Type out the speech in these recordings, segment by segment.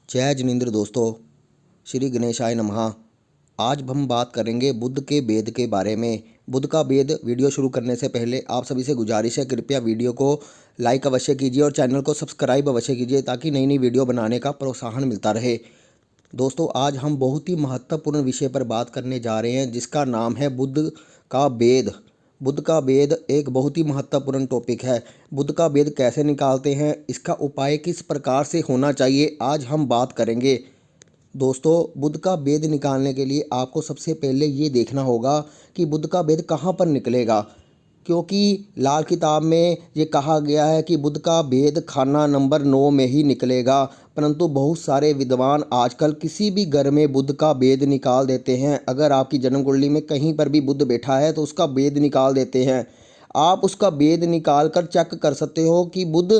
जय जिनेंद्र दोस्तों, श्री गणेशाय नमः। आज हम बात करेंगे बुध के वेद के बारे में। बुध का वेद वीडियो शुरू करने से पहले आप सभी से गुजारिश है, कृपया वीडियो को लाइक अवश्य कीजिए और चैनल को सब्सक्राइब अवश्य कीजिए ताकि नई नई वीडियो बनाने का प्रोत्साहन मिलता रहे। दोस्तों, आज हम बहुत ही महत्वपूर्ण विषय पर बात करने जा रहे हैं जिसका नाम है बुध का वेद। बुध का वेद एक बहुत ही महत्वपूर्ण टॉपिक है। बुध का वेद कैसे निकालते हैं, इसका उपाय किस प्रकार से होना चाहिए, आज हम बात करेंगे। दोस्तों, बुध का वेद निकालने के लिए आपको सबसे पहले ये देखना होगा कि बुध का वेद कहाँ पर निकलेगा, क्योंकि लाल किताब में ये कहा गया है कि बुध का वेद खाना नंबर 9 में ही निकलेगा। परंतु बहुत सारे विद्वान आजकल किसी भी घर में बुध का वेद निकाल देते हैं। अगर आपकी जन्म कुंडली में कहीं पर भी बुध बैठा है तो उसका वेद निकाल देते हैं। आप उसका वेद निकाल कर चेक कर सकते हो कि बुध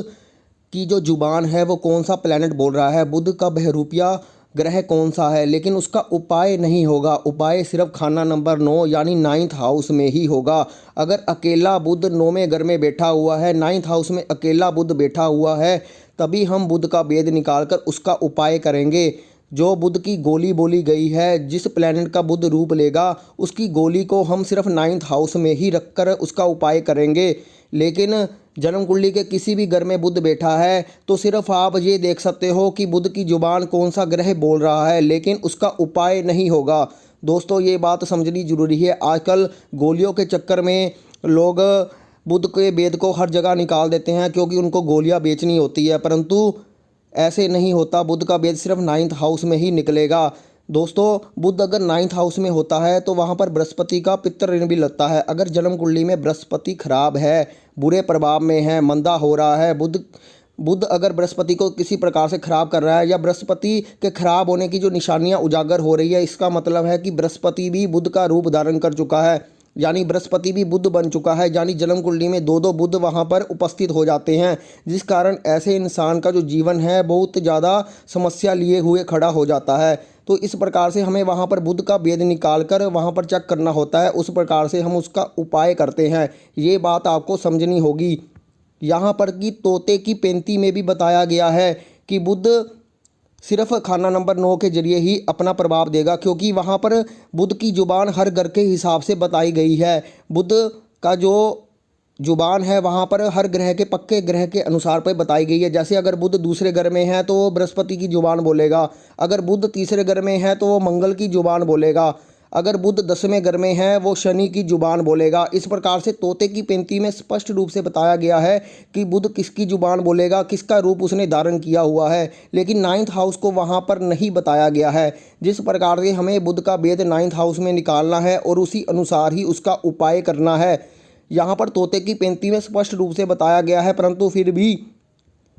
की जो जुबान है वो कौन सा प्लैनेट बोल रहा है, बुध का बहरूपिया ग्रह कौन सा है। लेकिन उसका उपाय नहीं होगा। उपाय सिर्फ खाना नंबर 9 यानी 9th हाउस में ही होगा। अगर अकेला बुध 9वें घर में बैठा हुआ है, 9th हाउस में अकेला बुध बैठा हुआ है, तभी हम बुध का वेद निकाल कर उसका उपाय करेंगे। जो बुध की गोली बोली गई है, जिस प्लैनेट का बुध रूप लेगा, उसकी गोली को हम सिर्फ 9th हाउस में ही रखकर उसका उपाय करेंगे। लेकिन जन्म कुंडली के किसी भी घर में बुध बैठा है तो सिर्फ आप ये देख सकते हो कि बुध की जुबान कौन सा ग्रह बोल रहा है, लेकिन उसका उपाय नहीं होगा। दोस्तों, ये बात समझनी जरूरी है। आजकल गोलियों के चक्कर में लोग बुध के वेद को हर जगह निकाल देते हैं क्योंकि उनको गोलियां बेचनी होती है, परंतु ऐसे नहीं होता। बुध का वेद सिर्फ 9th हाउस में ही निकलेगा। दोस्तों, बुध अगर 9th हाउस में होता है तो वहाँ पर बृहस्पति का पितृ ऋण भी लगता है। अगर जन्म कुंडली में बृहस्पति खराब है, बुरे प्रभाव में है, मंदा हो रहा है, बुध बुध अगर बृहस्पति को किसी प्रकार से खराब कर रहा है या बृहस्पति के खराब होने की जो निशानियां उजागर हो रही है, इसका मतलब है कि बृहस्पति भी बुध का रूप धारण कर चुका है, यानी बृहस्पति भी बुध बन चुका है। यानी जन्म कुंडली में दो दो बुध वहाँ पर उपस्थित हो जाते हैं, जिस कारण ऐसे इंसान का जो जीवन है बहुत ज़्यादा समस्या लिए हुए खड़ा हो जाता है। तो इस प्रकार से हमें वहाँ पर बुध का वेद निकाल कर वहाँ पर चेक करना होता है। उस प्रकार से हम उसका उपाय करते हैं। ये बात आपको समझनी होगी। यहाँ पर की तोते की पैंती में भी बताया गया है कि बुध सिर्फ खाना नंबर 9 के जरिए ही अपना प्रभाव देगा, क्योंकि वहाँ पर बुध की जुबान हर घर के हिसाब से बताई गई है। बुध का जो जुबान है वहाँ पर हर ग्रह के पक्के ग्रह के अनुसार पर बताई गई है। जैसे अगर बुध दूसरे घर में है तो वो बृहस्पति की जुबान बोलेगा, अगर बुध तीसरे घर में है तो वो मंगल की जुबान बोलेगा, अगर बुध 10वें घर में है वो शनि की जुबान बोलेगा। इस प्रकार से तोते की पैंती में स्पष्ट रूप से बताया गया है कि बुध किसकी जुबान बोलेगा, किसका रूप उसने धारण किया हुआ है। लेकिन 9th हाउस को वहाँ पर नहीं बताया गया है। जिस प्रकार से हमें बुध का वेद 9th हाउस में निकालना है और उसी अनुसार ही उसका उपाय करना है, यहाँ पर तोते की पैंती में स्पष्ट रूप से बताया गया है। परंतु फिर भी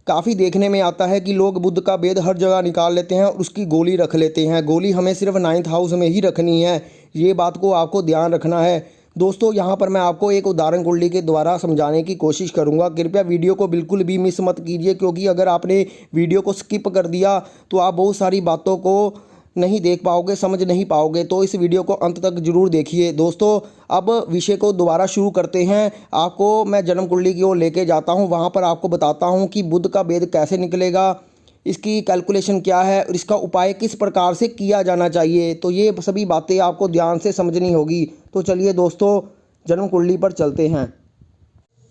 काफ़ी देखने में आता है कि लोग बुध का वेद हर जगह निकाल लेते हैं और उसकी गोली रख लेते हैं। गोली हमें सिर्फ 9th हाउस में ही रखनी है। ये बात को आपको ध्यान रखना है। दोस्तों, यहाँ पर मैं आपको एक उदाहरण कुंडली के द्वारा समझाने की कोशिश करूँगा। कृपया वीडियो को बिल्कुल भी मिस मत कीजिए, क्योंकि अगर आपने वीडियो को स्किप कर दिया तो आप बहुत सारी बातों को नहीं देख पाओगे, समझ नहीं पाओगे। तो इस वीडियो को अंत तक जरूर देखिए। दोस्तों, अब विषय को दोबारा शुरू करते हैं। आपको मैं जन्म कुंडली की ओर लेके जाता हूं, वहां पर आपको बताता हूं कि बुध का वेद कैसे निकलेगा, इसकी कैलकुलेशन क्या है और इसका उपाय किस प्रकार से किया जाना चाहिए। तो ये सभी बातें आपको ध्यान से समझनी होगी। तो चलिए दोस्तों, जन्म कुंडली पर चलते हैं।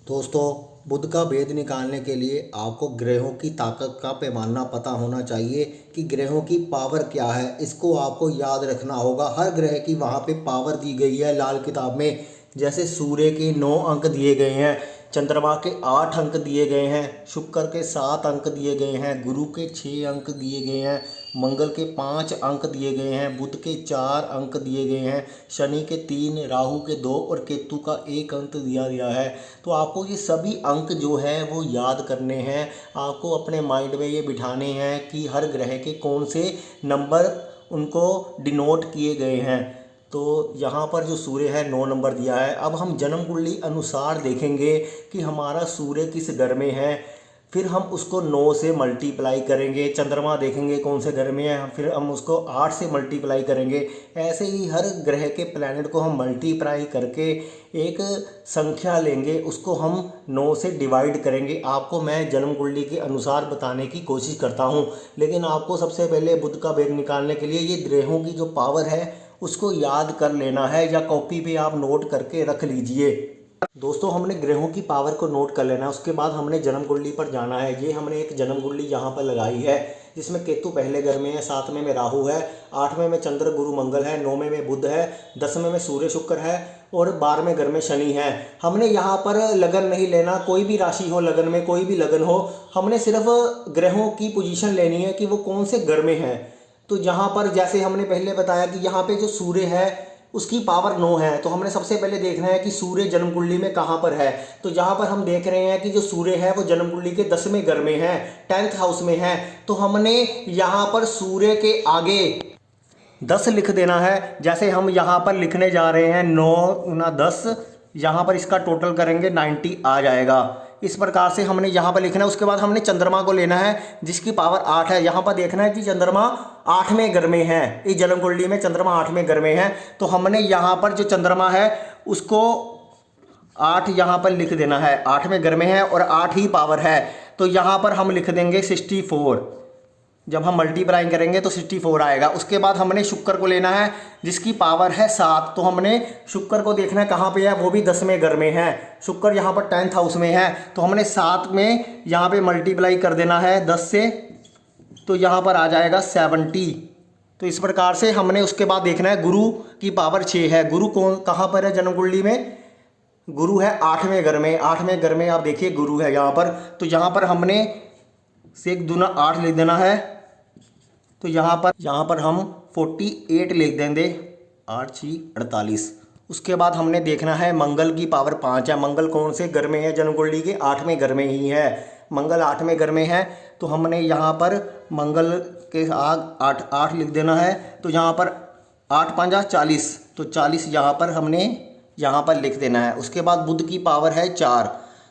दोस्तों, बुध का वेद निकालने के लिए आपको ग्रहों की ताकत का पैमाना पता होना चाहिए कि ग्रहों की पावर क्या है। इसको आपको याद रखना होगा। हर ग्रह की वहाँ पे पावर दी गई है लाल किताब में। जैसे सूर्य के 9 अंक दिए गए हैं, चंद्रमा के 8 अंक दिए गए हैं, शुक्र के 7 अंक दिए गए हैं, गुरु के 6 अंक दिए गए हैं, मंगल के 5 अंक दिए गए हैं, बुध के 4 अंक दिए गए हैं, शनि के 3, राहु के 2 और केतु का 1 अंक दिया गया है। तो आपको ये सभी अंक जो है वो याद करने हैं। आपको अपने माइंड में ये बिठाने हैं कि हर ग्रह के कौन से नंबर उनको डिनोट किए गए हैं। तो यहाँ पर जो सूर्य है 9 नंबर दिया है। अब हम जन्म कुंडली अनुसार देखेंगे कि हमारा सूर्य किस घर में है। फिर हम उसको 9 से मल्टीप्लाई करेंगे, चंद्रमा देखेंगे कौन से घर में है, फिर हम उसको 8 से मल्टीप्लाई करेंगे। ऐसे ही हर ग्रह के प्लैनेट को हम मल्टीप्लाई करके एक संख्या लेंगे, उसको हम 9 से डिवाइड करेंगे। आपको मैं जन्म कुंडली के अनुसार बताने की कोशिश करता हूँ, लेकिन आपको सबसे पहले बुध का भेद निकालने के लिए ये ग्रहों की जो पावर है उसको याद कर लेना है, या कॉपी पे आप नोट करके रख लीजिए। दोस्तों, हमने ग्रहों की पावर को नोट कर लेना है, उसके बाद हमने जन्म कुंडली पर जाना है। ये हमने एक जन्म कुंडली यहाँ पर लगाई है, जिसमें केतु पहले घर में है, 7वें में राहु है, 8वें में चंद्र गुरु मंगल है, 9वें में बुध है, 10वें में सूर्य शुक्र है और 12वें घर में शनि है। हमने यहाँ पर लगन नहीं लेना, कोई भी राशि हो लगन में, कोई भी लगन हो, हमने सिर्फ ग्रहों की पोजीशन लेनी है कि वो कौन से घर में है। तो यहाँ पर जैसे हमने पहले बताया कि यहाँ पे जो सूर्य है उसकी पावर 9 है, तो हमने सबसे पहले देखना है कि सूर्य जन्म कुंडली में कहाँ पर है। तो यहाँ पर हम देख रहे हैं कि जो सूर्य है वो जन्म कुंडली के 10वें घर में है, 10th हाउस में है। तो हमने यहाँ पर सूर्य के आगे 10 लिख देना है। जैसे हम यहाँ पर लिखने जा रहे हैं 9 गुना 10, यहाँ पर इसका टोटल करेंगे 90 आ जाएगा। इस प्रकार से हमने यहाँ पर लिखना है। उसके बाद हमने चंद्रमा को लेना है जिसकी पावर 8 है। यहाँ पर देखना है कि चंद्रमा 8वें घर में है, इस जन्म कुंडली में चंद्रमा 8वें घर में है। तो हमने यहाँ पर जो चंद्रमा है उसको 8 यहाँ पर लिख देना है, 8वें घर में है और 8 ही पावर है। तो यहाँ पर हम लिख देंगे 64। जब हम मल्टीप्लाई करेंगे तो 64 आएगा। उसके बाद हमने शुक्र को लेना है जिसकी पावर है 7। तो हमने शुक्र को देखना है कहाँ पे है, वो भी 10वें घर में है। शुक्र यहाँ पर 10th हाउस में है। तो हमने 7 में यहाँ पे मल्टीप्लाई कर देना है 10 से, तो यहाँ पर आ जाएगा 70। तो इस प्रकार से हमने उसके बाद देखना है गुरु की पावर 6 है। गुरु कौन कहाँ पर है जन्म कुंडली में? गुरु है 8वें घर में। 8वें घर में आप देखिए गुरु है यहाँ पर। तो यहाँ पर हमने से 1 दूना 8 लिख देना है। तो यहाँ पर हम 48 लिख देंगे, 8 6 48। उसके बाद हमने देखना है मंगल की पावर 5 है। मंगल कौन से घर में है जन्म कुंडली के? 8वें घर में ही है। मंगल 8वें घर में है। तो हमने यहाँ पर मंगल के आग 8 लिख देना है। तो यहाँ पर 8 5 40, तो 40 यहाँ पर हमने यहाँ पर लिख देना है। उसके बाद बुध की पावर है 4।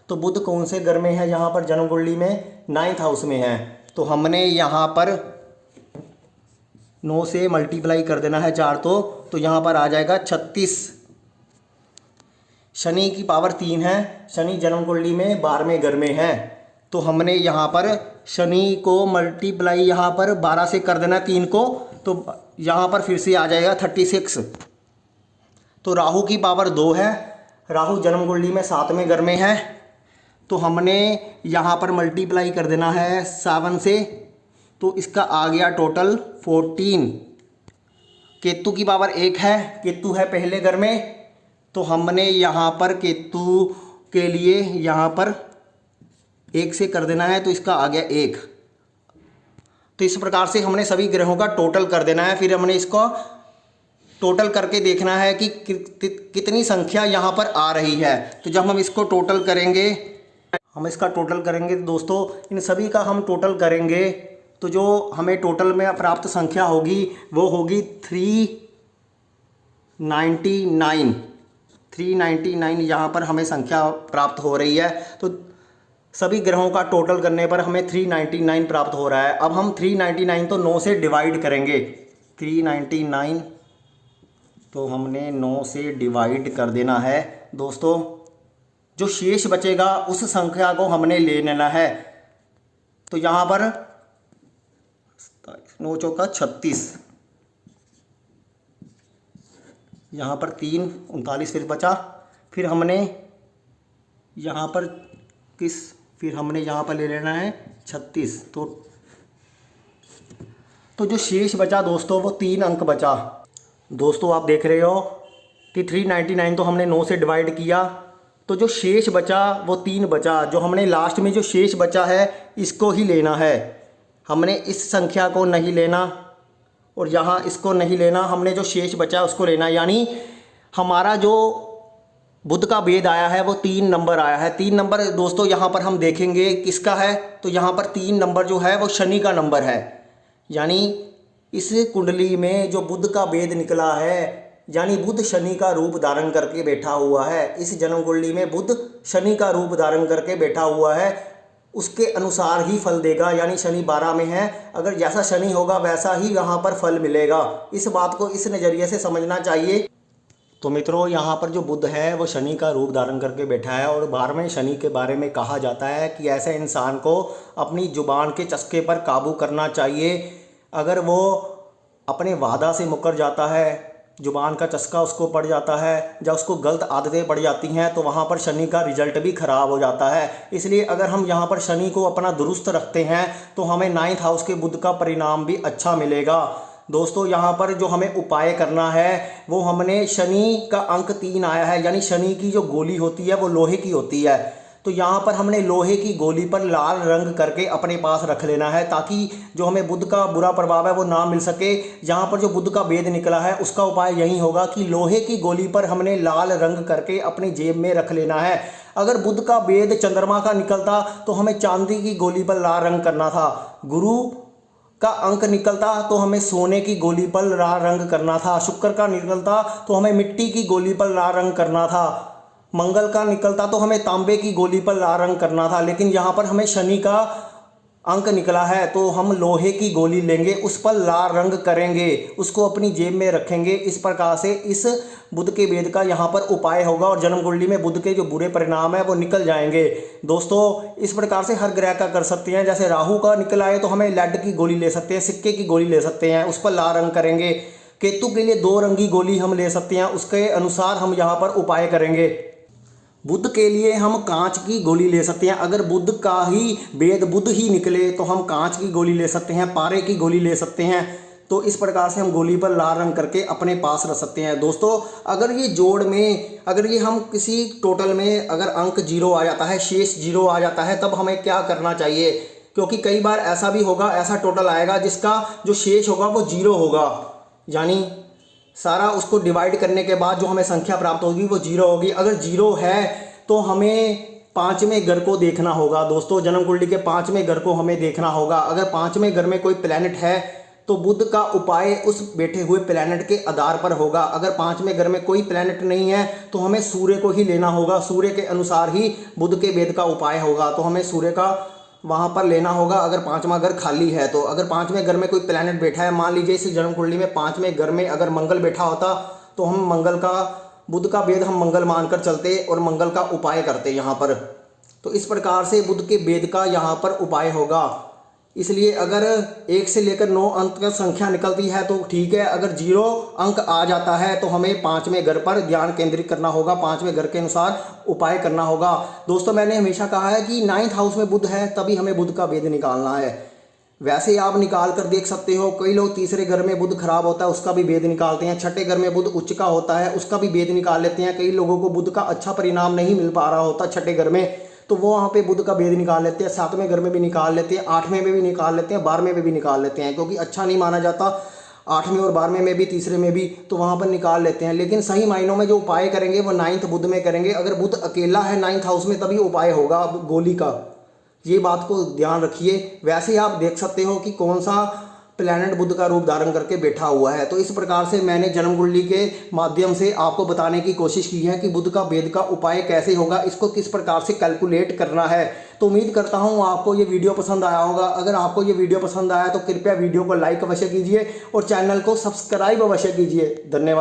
तो बुध कौन से घर में है यहाँ पर जन्म कुंडली में? 9th हाउस में है। तो हमने यहाँ पर 9 से मल्टीप्लाई कर देना है 4, तो यहाँ पर आ जाएगा 36। शनि की पावर 3 है। शनि जन्म कुंडली में 12वें घर में है। तो हमने यहाँ पर शनि को मल्टीप्लाई यहाँ पर 12 से कर देना 3 को, तो यहाँ पर फिर से आ जाएगा 36। तो राहु की पावर 2 है। राहु जन्म कुंडली में 7वें घर में है। तो हमने यहाँ पर मल्टीप्लाई कर देना है 7 से, तो इसका आ गया टोटल 14। केतु की पावर 1 है। केतु है पहले घर में। तो हमने यहाँ पर केतु के लिए यहाँ पर 1 से कर देना है, तो इसका आ गया 1। तो इस प्रकार से हमने सभी ग्रहों का टोटल कर देना है। फिर हमने इसको टोटल करके देखना है कि कितनी संख्या यहाँ पर आ रही है। तो जब हम इसको टोटल करेंगे, तो दोस्तों इन सभी का हम टोटल करेंगे, तो जो हमें टोटल में प्राप्त संख्या होगी वो होगी 399 यहाँ पर हमें संख्या प्राप्त हो रही है। तो सभी ग्रहों का टोटल करने पर हमें 399 प्राप्त हो रहा है। अब हम 399 तो 9 से डिवाइड करेंगे। 399 तो हमने 9 से डिवाइड कर देना है। दोस्तों जो शेष बचेगा उस संख्या को हमने ले लेना है। तो यहाँ पर 9 चौका 36, यहाँ पर 3 39 फिर बचा। फिर हमने यहाँ पर यहाँ पर ले लेना है 36। तो जो शेष बचा दोस्तों वो 3 अंक बचा। दोस्तों आप देख रहे हो कि 399 तो हमने 9 से डिवाइड किया, तो जो शेष बचा वो 3 बचा। जो हमने लास्ट में जो शेष बचा है इसको ही लेना है। हमने इस संख्या को नहीं लेना और यहाँ इसको नहीं लेना, हमने जो शेष बचा उसको लेना। यानी हमारा जो बुध का भेद आया है वो 3 नंबर आया है। 3 नंबर दोस्तों यहाँ पर हम देखेंगे किसका है, तो यहाँ पर 3 नंबर जो है वो शनि का नंबर है। यानी इस कुंडली में जो बुध का भेद निकला है, यानी बुध शनि का रूप धारण करके बैठा हुआ है। इस जन्म कुंडली में बुध शनि का रूप धारण करके बैठा हुआ है। उसके अनुसार ही फल देगा। यानी शनि 12 में है, अगर जैसा शनि होगा वैसा ही यहाँ पर फल मिलेगा। इस बात को इस नज़रिए से समझना चाहिए। तो मित्रों, यहाँ पर जो बुध है वो शनि का रूप धारण करके बैठा है और 12वें शनि के बारे में कहा जाता है कि ऐसे इंसान को अपनी जुबान के चस्के पर काबू करना चाहिए। अगर वो अपने वादा से मुकर जाता है, जुबान का चस्का उसको पड़ जाता है, जब उसको गलत आदतें पड़ जाती हैं, तो वहाँ पर शनि का रिजल्ट भी ख़राब हो जाता है। इसलिए अगर हम यहाँ पर शनि को अपना दुरुस्त रखते हैं तो हमें 9th हाउस के बुध का परिणाम भी अच्छा मिलेगा। दोस्तों, यहाँ पर जो हमें उपाय करना है वो हमने शनि का अंक 3 आया है, यानी शनि की जो गोली होती है वो लोहे की होती है। तो यहाँ पर हमने लोहे की गोली पर लाल रंग करके अपने पास रख लेना है, ताकि जो हमें बुध का बुरा प्रभाव है वो ना मिल सके। यहाँ पर जो बुध का भेद निकला है उसका उपाय यही होगा कि लोहे की गोली पर हमने लाल रंग करके अपनी जेब में रख लेना है। अगर बुध का भेद चंद्रमा का निकलता तो हमें चांदी की गोली पर लाल रंग करना था। गुरु का अंक निकलता तो हमें सोने की गोली पर लाल रंग करना था। शुक्र का निकलता तो हमें मिट्टी की गोली पर लाल रंग करना था। मंगल का निकलता तो हमें तांबे की गोली पर लाल रंग करना था। लेकिन यहाँ पर हमें शनि का अंक निकला है तो हम लोहे की गोली लेंगे, उस पर लाल रंग करेंगे, उसको अपनी जेब में रखेंगे। इस प्रकार से इस बुध के भेद का यहाँ पर उपाय होगा और जन्म कुंडली में बुध के जो बुरे परिणाम है वो निकल जाएंगे। दोस्तों, इस प्रकार से हर ग्रह का कर सकते हैं। जैसे राहु का निकल आए तो हमें लेड की गोली ले सकते हैं, सिक्के की गोली ले सकते हैं, उस पर लाल रंग करेंगे। केतु के लिए 2 रंगी गोली हम ले सकते हैं, उसके अनुसार हम यहाँ पर उपाय करेंगे। बुध के लिए हम कांच की गोली ले सकते हैं। अगर बुध का ही भेद बुध ही निकले तो हम कांच की गोली ले सकते हैं, पारे की गोली ले सकते हैं। तो इस प्रकार से हम गोली पर लाल रंग करके अपने पास रख सकते हैं। दोस्तों, अगर ये जोड़ में अगर ये हम किसी टोटल में अगर अंक 0 आ जाता है, शेष 0 आ जाता है, तब हमें क्या करना चाहिए? क्योंकि कई बार ऐसा भी होगा, ऐसा टोटल आएगा जिसका जो शेष होगा वो 0 होगा, यानी सारा उसको डिवाइड करने के बाद जो हमें संख्या प्राप्त होगी वो 0 होगी। अगर 0 है तो हमें 5वें घर को देखना होगा। दोस्तों, जन्म कुंडली के 5वें घर को हमें देखना होगा। अगर 5वें घर में कोई प्लैनेट है तो बुध का उपाय उस बैठे हुए प्लैनेट के आधार पर होगा। अगर 5वें घर में कोई प्लैनेट नहीं है तो हमें सूर्य को ही लेना होगा। सूर्य के अनुसार ही बुध के भेद का उपाय होगा, तो हमें सूर्य का वहाँ पर लेना होगा। अगर 5वां घर खाली है तो अगर 5वें घर में कोई प्लैनेट बैठा है, मान लीजिए इस जन्म कुंडली में 5वें घर में अगर मंगल बैठा होता तो हम मंगल का बुध का भेद हम मंगल मानकर चलते और मंगल का उपाय करते यहाँ पर। तो इस प्रकार से बुध के भेद का यहाँ पर उपाय होगा। इसलिए अगर 1 से लेकर 9 अंक तक संख्या निकलती है तो ठीक है, अगर 0 अंक आ जाता है तो हमें 5वें घर पर ध्यान केंद्रित करना होगा, 5वें घर के अनुसार उपाय करना होगा। दोस्तों, मैंने हमेशा कहा है कि 9th हाउस में बुध है तभी हमें बुध का भेद निकालना है। वैसे आप निकाल कर देख सकते हो, कई लोग तीसरे घर में बुध खराब होता है उसका भी भेद निकालते हैं, छठे घर में बुध उच्च का होता है उसका भी भेद निकाल लेते हैं। कई लोगों को बुध का अच्छा परिणाम नहीं मिल पा रहा होता छठे घर में, तो वो वहाँ पे बुध का भेद निकाल लेते हैं। 7वें घर में भी निकाल लेते हैं, 8वें में भी निकाल लेते हैं, 12वें में भी निकाल लेते हैं, क्योंकि अच्छा नहीं माना जाता 8वें और 12वें में भी, तीसरे में भी, तो वहाँ पर निकाल लेते हैं। लेकिन सही मायनों में जो उपाय करेंगे वो 9th बुध में करेंगे। अगर बुध अकेला है 9th हाउस में तभी उपाय होगा गोली का, ये बात को ध्यान रखिए। वैसे ही आप देख सकते हो कि कौन सा प्लैनेट बुध का रूप धारण करके बैठा हुआ है। तो इस प्रकार से मैंने जन्म कुंडली के माध्यम से आपको बताने की कोशिश की है कि बुध का भेद का उपाय कैसे होगा, इसको किस प्रकार से कैलकुलेट करना है। तो उम्मीद करता हूँ आपको ये वीडियो पसंद आया होगा। अगर आपको ये वीडियो पसंद आया तो कृपया वीडियो को लाइक अवश्य कीजिए और चैनल को सब्सक्राइब अवश्य कीजिए। धन्यवाद।